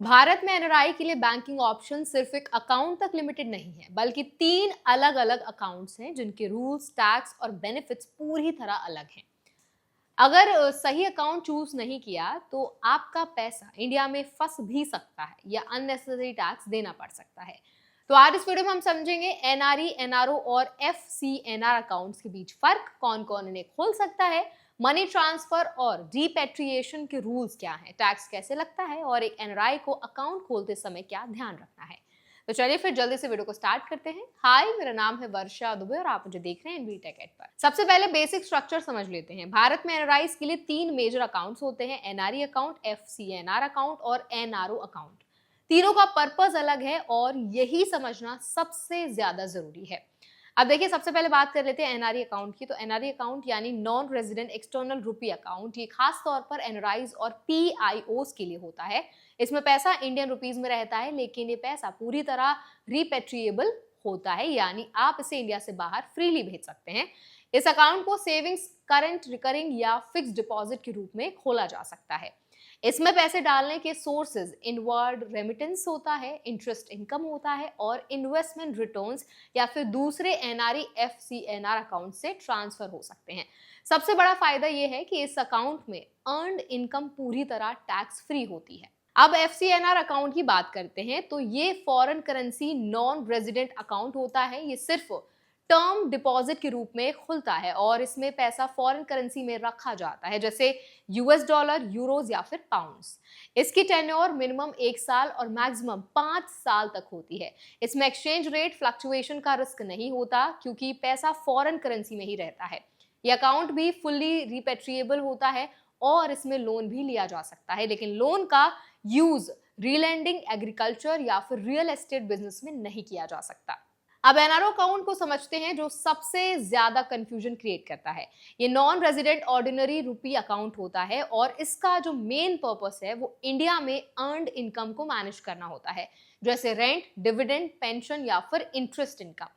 भारत में एनआरआई के लिए बैंकिंग ऑप्शन सिर्फ एक अकाउंट तक लिमिटेड नहीं है, बल्कि 3 अलग-अलग अकाउंट्स हैं जिनके रूल्स, टैक्स और बेनिफिट्स पूरी तरह अलग हैं। अगर सही अकाउंट चूज नहीं किया तो आपका पैसा इंडिया में फंस भी सकता है या अननेसेसरी टैक्स देना पड़ सकता है। तो आज इस वीडियो में हम समझेंगे एनआरई, एनआरओ और एफसीएनआर अकाउंट्स के बीच फर्क, कौन-कौन इन्हें खोल सकता है, मनी ट्रांसफर और रिपेट्रिएशन के रूल्स क्या हैं, टैक्स कैसे लगता है और एक एनआरआई को अकाउंट खोलते समय क्या ध्यान रखना है। तो चलिए फिर जल्दी से वीडियो को स्टार्ट करते हैं। हाय, मेरा नाम है वर्षा दुबे और आप मुझे देख रहे हैं एनवी टेक एड पर। सबसे पहले बेसिक स्ट्रक्चर समझ लेते हैं। भारत में एनआरआईज के लिए 3 मेजर अकाउंट्स होते हैं: एनआरई अकाउंट, एफसीएनआर अकाउंट और एनआरओ अकाउंट। तीनों का पर्पस अलग है और यही समझना सबसे ज्यादा जरूरी है। अब देखिए, सबसे पहले बात कर लेते हैं एनआरई अकाउंट की। तो एनआरई अकाउंट यानी नॉन रेजिडेंट एक्सटर्नल रुपी अकाउंट, ये खास तौर पर एनआरआईज और पीआईओज के लिए होता है। इसमें पैसा इंडियन रुपीज में रहता है, लेकिन ये पैसा पूरी तरह रिपेट्रिएबल होता है, यानी आप इसे इंडिया से बाहर फ्रीली भेज सकते हैं। इस अकाउंट को सेविंग्स, करंट, रिकरिंग या फिक्स्ड डिपॉजिट के रूप में खोला जा सकता है। इसमें पैसे डालने के सोर्सेज इनवर्ड रेमिटेंस होता है, इंटरेस्ट इनकम होता है और इन्वेस्टमेंट रिटर्न्स या फिर दूसरे एनआरई एफसीएनआर अकाउंट से ट्रांसफर हो सकते हैं। सबसे बड़ा फायदा यह है कि इस अकाउंट में अर्न्ड इनकम पूरी तरह टैक्स फ्री होती है। अब एफसीएनआर अकाउंट की बात करते हैं तो ये foreign currency non resident account होता है। ये सिर्फ टर्म डिपॉजिट के रूप में खुलता है और इसमें पैसा फॉरेन करेंसी में रखा जाता है, जैसे यूएस डॉलर, यूरोज या फिर पाउंड्स। इसकी टेन्योर मिनिमम 1 साल और मैक्सिमम 5 साल तक होती है। इसमें एक्सचेंज रेट फ्लक्चुएशन का रिस्क नहीं होता क्योंकि पैसा फॉरेन करेंसी में ही रहता है। यह अकाउंट भी फुल्ली रिपेट्रिएबल होता है और इसमें लोन भी लिया जा सकता है, लेकिन लोन का यूज रीलैंडिंग, एग्रीकल्चर या फिर रियल एस्टेट बिजनेस में नहीं किया जा सकता। अब एनआरओ अकाउंट को समझते हैं, जो सबसे ज्यादा कंफ्यूजन क्रिएट करता है। ये नॉन रेजिडेंट ऑर्डिनरी रुपी अकाउंट होता है और इसका जो मेन पर्पस है वो इंडिया में अर्न्ड इनकम को मैनेज करना होता है, जैसे रेंट, डिविडेंड, पेंशन या फिर इंटरेस्ट इनकम।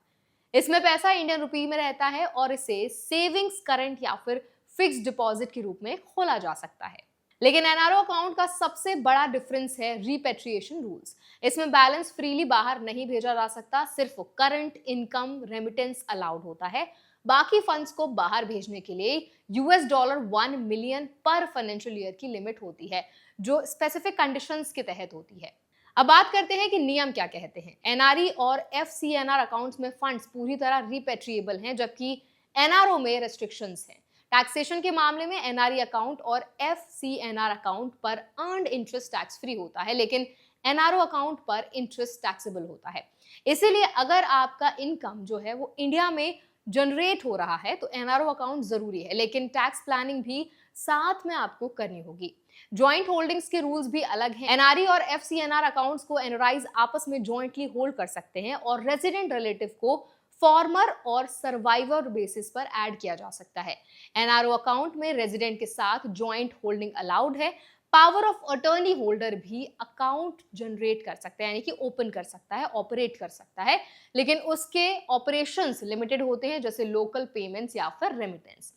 इसमें पैसा इंडियन रुपी में रहता है और इसे सेविंग्स, करंट या फिर फिक्स्ड डिपॉजिट के रूप में खोला जा सकता है। लेकिन एनआरओ अकाउंट का सबसे बड़ा डिफरेंस है रिपेट्रिएशन रूल्स। इसमें बैलेंस फ्रीली बाहर नहीं भेजा जा सकता, सिर्फ करंट इनकम रेमिटेंस अलाउड होता है। बाकी फंड्स को बाहर भेजने के लिए यूएस डॉलर 1 मिलियन पर फाइनेंशियल ईयर की लिमिट होती है, जो स्पेसिफिक कंडीशंस के तहत होती है। अब बात करते हैं कि नियम क्या कहते हैं। एनआरई और एफसीएनआर अकाउंट्स में फंड्स पूरी तरह रिपेट्रिएबल हैं, जबकि एनआरओ में रेस्ट्रिक्शंस हैं। टैक्सेशन के मामले में एनआरई अकाउंट और एफसीएनआर अकाउंट पर अर्न्ड इंटरेस्ट टैक्स फ्री होता है, लेकिन एनआरओ अकाउंट पर इंटरेस्ट टैक्सेबल होता है। इसीलिए अगर आपका इनकम जो है वो इंडिया में जनरेट हो रहा है तो एनआरओ अकाउंट जरूरी है, लेकिन टैक्स प्लानिंग भी साथ में आपको करनी होगी। जॉइंट होल्डिंग्स के रूल्स भी अलग हैं। एनआरई और एफसीएनआर अकाउंट्स को एनआरआईज आपस में जॉइंटली होल्ड कर सकते हैं और रेजिडेंट रिलेटिव को फॉर्मर और सर्वाइवर बेसिस पर ऐड किया जा सकता है। एनआरओ अकाउंट में रेजिडेंट के साथ जॉइंट होल्डिंग अलाउड है। पावर ऑफ अटर्नी होल्डर भी अकाउंट जनरेट कर सकता है, यानी कि ओपन कर सकता है, ऑपरेट कर सकता है, लेकिन उसके ऑपरेशंस लिमिटेड होते हैं, जैसे लोकल पेमेंट्स या फिर रेमिटेंस।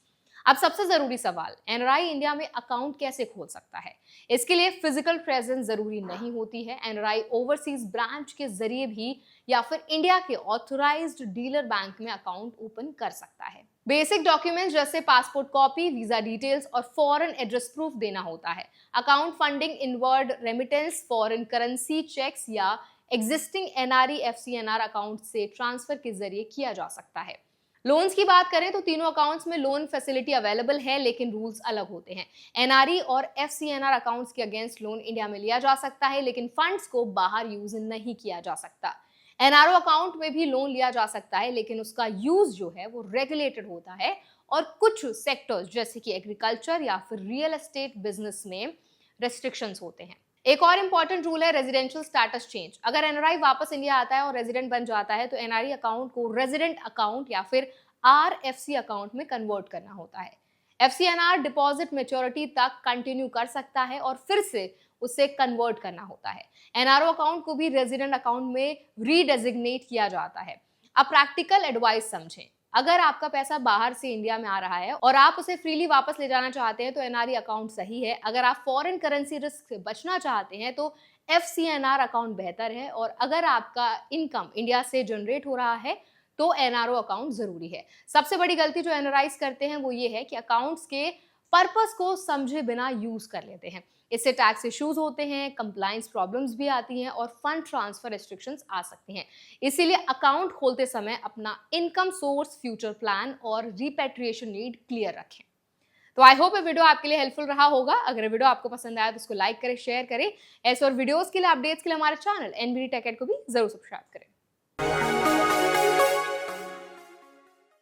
अब सबसे जरूरी सवाल, एनआरआई इंडिया में अकाउंट कैसे खोल सकता है? इसके लिए फिजिकल प्रेजेंस जरूरी नहीं होती है। एनआरआई ओवरसीज ब्रांच के जरिए भी या फिर इंडिया के ऑथराइज्ड डीलर बैंक में अकाउंट ओपन कर सकता है। बेसिक डॉक्यूमेंट्स जैसे पासपोर्ट कॉपी, वीजा डिटेल्स और फॉरेन एड्रेस प्रूफ देना होता है। Account funding inward remittance, foreign currency cheques या एग्जिस्टिंग एनआरई एफसीएनआर अकाउंट से ट्रांसफर के जरिए किया जा सकता है। लोन्स की बात करें तो तीनों अकाउंट्स में लोन फैसिलिटी अवेलेबल है, लेकिन रूल्स अलग होते हैं। एनआरई और एफसीएनआर अकाउंट्स के अगेंस्ट लोन इंडिया में लिया जा सकता है, लेकिन फंड्स को बाहर यूज नहीं किया जा सकता। एनआरओ अकाउंट में भी लोन लिया जा सकता है, लेकिन उसका यूज जो है वो रेगुलेटेड होता है और कुछ सेक्टर्स जैसे कि एग्रीकल्चर या फिर रियल एस्टेट बिजनेस में रेस्ट्रिक्शंस होते हैं। एक और इंपॉर्टेंट रूल है रेजिडेंशियल स्टेटस चेंज। अगर एनआरआई वापस इंडिया आता है और रेजिडेंट बन जाता है तो एनआरई अकाउंट को रेजिडेंट अकाउंट या फिर आरएफसी अकाउंट में कन्वर्ट करना होता है। एफसीएनआर डिपॉजिट मैच्योरिटी तक कंटिन्यू कर सकता है और फिर से उसे कन्वर्ट करना होता है। एनआरओ अकाउंट को भी रेजिडेंट अकाउंट में रीडेजिग्नेट किया जाता है। अब प्रैक्टिकल एडवाइस समझें। अगर आपका पैसा बाहर से इंडिया में आ रहा है और आप उसे फ्रीली वापस ले जाना चाहते हैं तो एनआरई अकाउंट सही है। अगर आप फॉरेन करेंसी रिस्क से बचना चाहते हैं तो FCNR अकाउंट बेहतर है, और अगर आपका इनकम इंडिया से जनरेट हो रहा है तो NRO अकाउंट जरूरी है। सबसे बड़ी गलती जो एनआरआईज करते हैं वो ये है कि अकाउंट्स के पर्पस को समझे बिना यूज कर लेते हैं। इससे टैक्स इश्यूज होते हैं, कंप्लायंस प्रॉब्लम्स भी आती हैं और फंड ट्रांसफर रेस्ट्रिक्शंस आ सकती हैं। इसीलिए अकाउंट खोलते समय अपना इनकम सोर्स, फ्यूचर प्लान और रिपेट्रिएशन नीड क्लियर रखें। तो आई होप ये वीडियो आपके लिए हेल्पफुल रहा होगा। अगर वीडियो आपको पसंद आया तो उसको लाइक करें, शेयर करें। ऐसे और वीडियोस के लिए, अपडेट्स के लिए हमारे चैनल NBD Tech Ed को भी जरूर सब्सक्राइब करें।